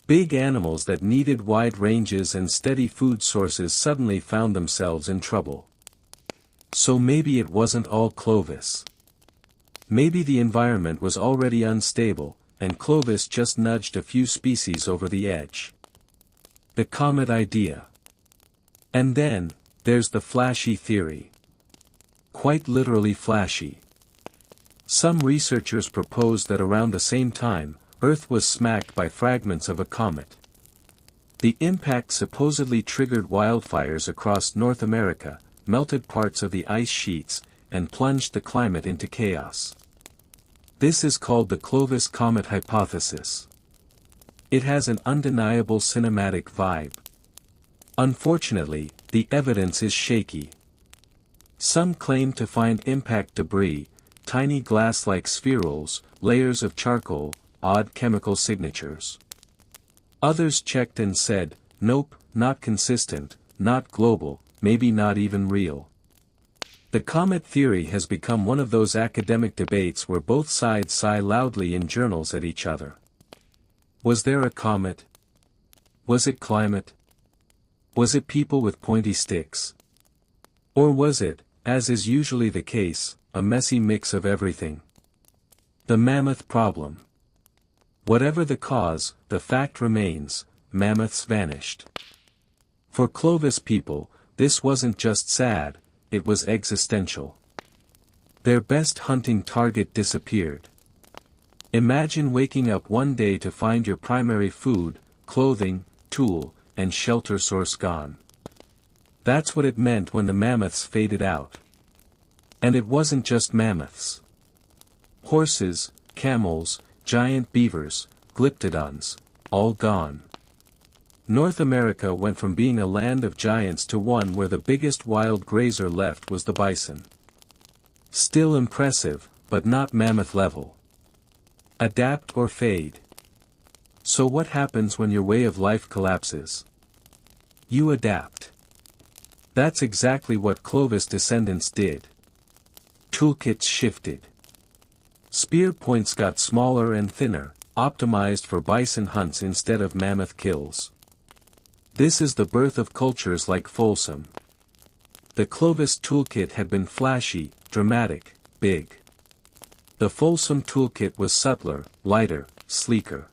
Big animals that needed wide ranges and steady food sources suddenly found themselves in trouble. So maybe it wasn't all Clovis. Maybe the environment was already unstable, and Clovis just nudged a few species over the edge. The comet idea. And then, there's the flashy theory. Quite literally flashy. Some researchers propose that around the same time, Earth was smacked by fragments of a comet. The impact supposedly triggered wildfires across North America, melted parts of the ice sheets, and plunged the climate into chaos. This is called the Clovis comet hypothesis. It has an undeniable cinematic vibe. Unfortunately, the evidence is shaky. Some claim to find impact debris, tiny glass-like spherules, layers of charcoal, odd chemical signatures. Others checked and said, nope, not consistent, not global, maybe not even real. The comet theory has become one of those academic debates where both sides sigh loudly in journals at each other. Was there a comet? Was it climate? Was it people with pointy sticks? Or was it, as is usually the case, a messy mix of everything? The mammoth problem. Whatever the cause, the fact remains: mammoths vanished. For Clovis people, this wasn't just sad, it was existential. Their best hunting target disappeared. Imagine waking up one day to find your primary food, clothing, tool, and shelter source gone. That's what it meant when the mammoths faded out. And it wasn't just mammoths. Horses, camels, giant beavers, glyptodons, all gone. North America went from being a land of giants to one where the biggest wild grazer left was the bison. Still impressive, but not mammoth level. Adapt or fade. So what happens when your way of life collapses? You adapt. That's exactly what Clovis descendants did. toolkits shifted. Spear points got smaller and thinner, optimized for bison hunts instead of mammoth kills. This is the birth of cultures like Folsom. The Clovis toolkit had been flashy, dramatic, big. The Folsom toolkit was subtler, lighter, sleeker.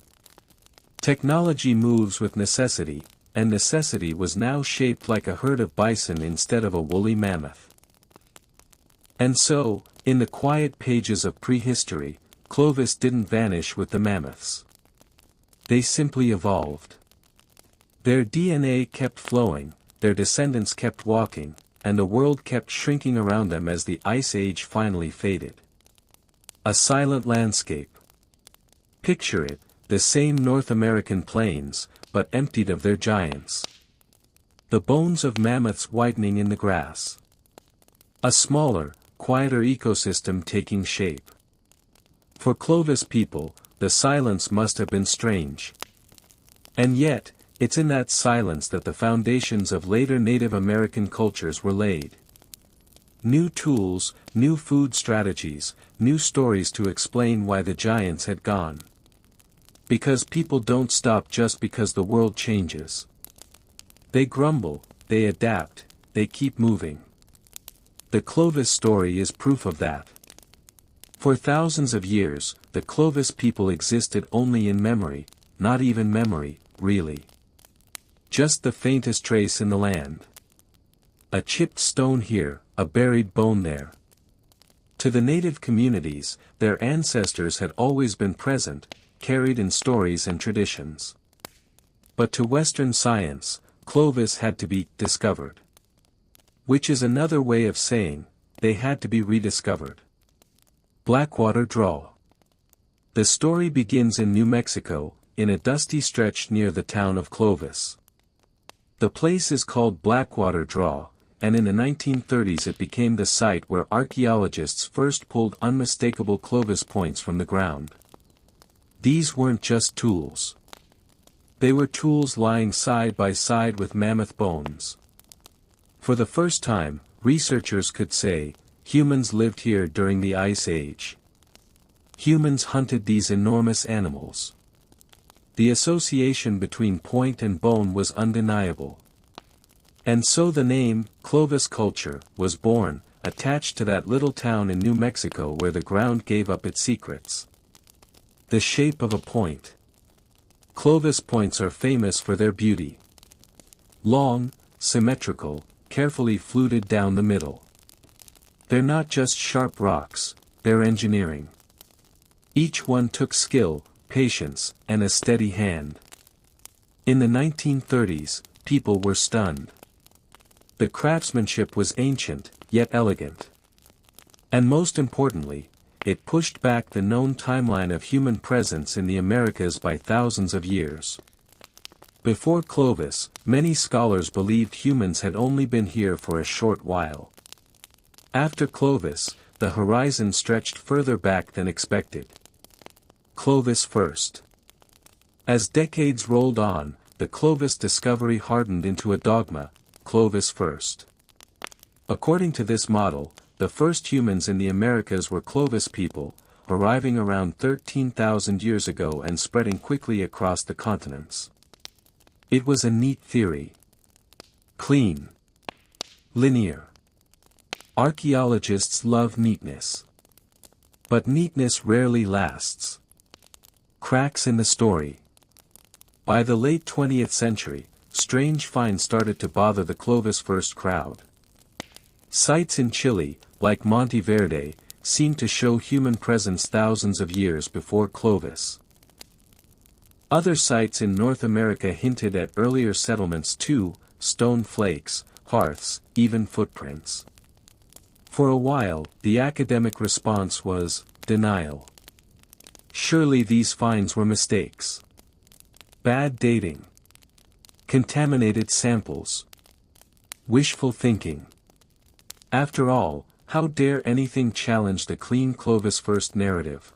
Technology moves with necessity, and necessity was now shaped like a herd of bison instead of a woolly mammoth. And so, in the quiet pages of prehistory, Clovis didn't vanish with the mammoths. They simply evolved. Their DNA kept flowing, their descendants kept walking, and the world kept shrinking around them as the Ice Age finally faded. A silent landscape. Picture it, the same North American plains, but emptied of their giants. The bones of mammoths whitening in the grass. A smaller, quieter ecosystem taking shape. For Clovis people, the silence must have been strange. And yet, it's in that silence that the foundations of later Native American cultures were laid. New tools, new food strategies, new stories to explain why the giants had gone. Because people don't stop just because the world changes. They grumble, they adapt, they keep moving. The Clovis story is proof of that. For thousands of years, the Clovis people existed only in memory, not even memory, really. Just the faintest trace in the land. A chipped stone here, a buried bone there. To the native communities, their ancestors had always been present, carried in stories and traditions. But to Western science, Clovis had to be discovered. Which is another way of saying, they had to be rediscovered. Blackwater Draw. The story begins in New Mexico, in a dusty stretch near the town of Clovis. The place is called Blackwater Draw, and in the 1930s it became the site where archaeologists first pulled unmistakable Clovis points from the ground. These weren't just tools. They were tools lying side by side with mammoth bones. For the first time, researchers could say, humans lived here during the Ice Age. Humans hunted these enormous animals. The association between point and bone was undeniable. And so the name, Clovis culture, was born, attached to that little town in New Mexico where the ground gave up its secrets. The shape of a point. Clovis points are famous for their beauty. Long, symmetrical, carefully fluted down the middle. They're not just sharp rocks, they're engineering. Each one took skill, patience, and a steady hand. In the 1930s, people were stunned. The craftsmanship was ancient, yet elegant. And most importantly, it pushed back the known timeline of human presence in the Americas by thousands of years. Before Clovis, many scholars believed humans had only been here for a short while. After Clovis, the horizon stretched further back than expected. Clovis first. As decades rolled on, the Clovis discovery hardened into a dogma, Clovis first. According to this model, the first humans in the Americas were Clovis people, arriving around 13,000 years ago and spreading quickly across the continents. It was a neat theory. Clean. Linear. Archaeologists love neatness. But neatness rarely lasts. Cracks in the story. By the late 20th century, strange finds started to bother the Clovis first crowd. Sites in Chile, like Monte Verde, seemed to show human presence thousands of years before Clovis. Other sites in North America hinted at earlier settlements too, stone flakes, hearths, even footprints. For a while, the academic response was denial. Surely these finds were mistakes. Bad dating. Contaminated samples. Wishful thinking. After all, how dare anything challenge the clean Clovis first narrative?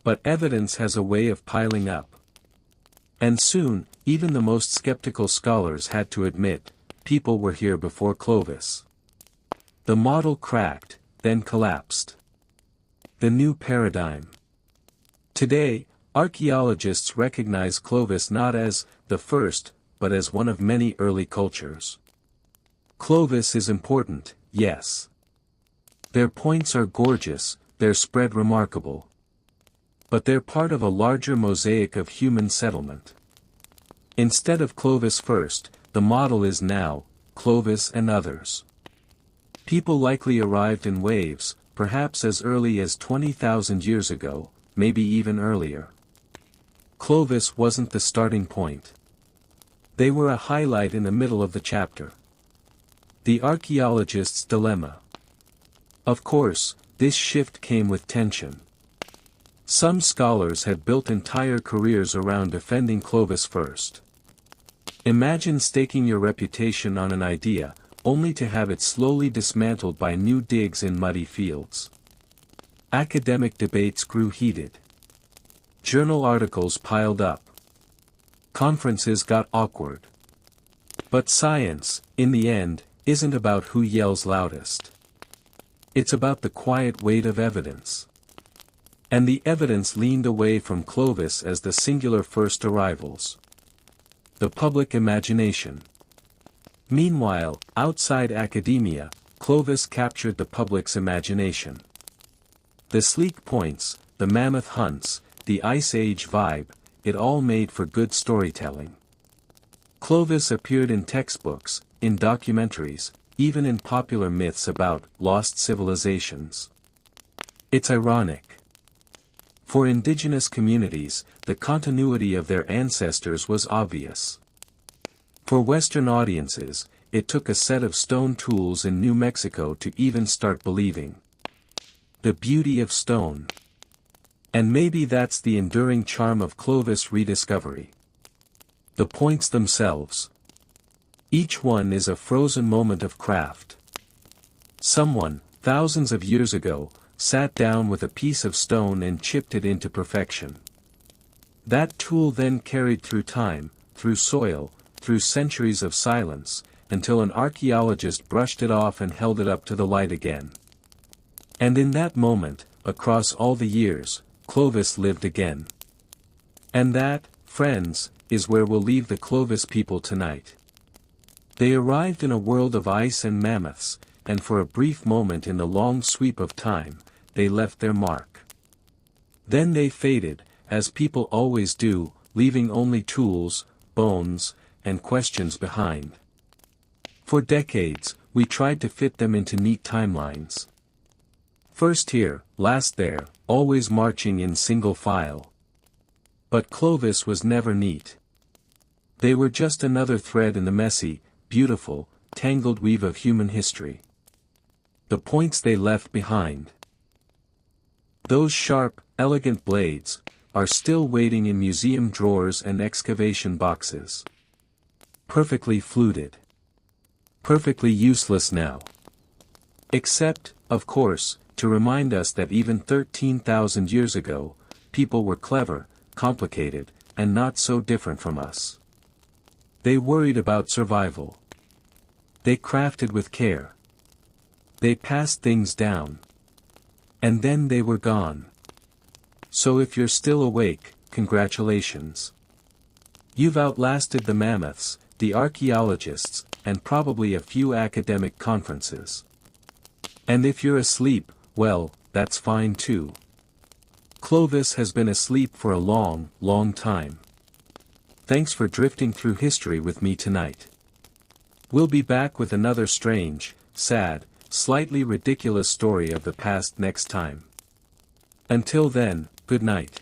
But evidence has a way of piling up. And soon, even the most skeptical scholars had to admit, people were here before Clovis. The model cracked, then collapsed. The new paradigm. Today, archaeologists recognize Clovis not as the first, but as one of many early cultures. Clovis is important, yes. Their points are gorgeous, their spread remarkable. But they're part of a larger mosaic of human settlement. Instead of Clovis first, the model is now, Clovis and others. People likely arrived in waves, perhaps as early as 20,000 years ago, maybe even earlier. Clovis wasn't the starting point. They were a highlight in the middle of the chapter. The archaeologist's dilemma. Of course, this shift came with tension. Some scholars had built entire careers around defending Clovis first. Imagine staking your reputation on an idea, only to have it slowly dismantled by new digs in muddy fields. Academic debates grew heated. Journal articles piled up. Conferences got awkward. But science, in the end, isn't about who yells loudest. It's about the quiet weight of evidence. And the evidence leaned away from Clovis as the singular first arrivals. The public imagination. Meanwhile, outside academia, Clovis captured the public's imagination. The sleek points, the mammoth hunts, the Ice Age vibe, it all made for good storytelling. Clovis appeared in textbooks, in documentaries, even in popular myths about lost civilizations. It's ironic. For indigenous communities, the continuity of their ancestors was obvious. For Western audiences, it took a set of stone tools in New Mexico to even start believing. The beauty of stone. And maybe that's the enduring charm of Clovis rediscovery. The points themselves. Each one is a frozen moment of craft. Someone, thousands of years ago, sat down with a piece of stone and chipped it into perfection. That tool then carried through time, through soil, through centuries of silence, until an archaeologist brushed it off and held it up to the light again. And in that moment, across all the years, Clovis lived again. And that, friends, is where we'll leave the Clovis people tonight. They arrived in a world of ice and mammoths, and for a brief moment in the long sweep of time, they left their mark. Then they faded, as people always do, leaving only tools, bones, and questions behind. For decades, we tried to fit them into neat timelines. First here, last there, always marching in single file. But Clovis was never neat. They were just another thread in the messy, beautiful, tangled weave of human history. The points they left behind. Those sharp, elegant blades, are still waiting in museum drawers and excavation boxes. Perfectly fluted. Perfectly useless now. Except, of course, to remind us that even 13,000 years ago, people were clever, complicated, and not so different from us. They worried about survival. They crafted with care. They passed things down. And then they were gone. So if you're still awake, congratulations. You've outlasted the mammoths, the archaeologists, and probably a few academic conferences. And if you're asleep, well, that's fine too. Clovis has been asleep for a long, long time. Thanks for drifting through history with me tonight. We'll be back with another strange, sad, slightly ridiculous story of the past next time. Until then, good night.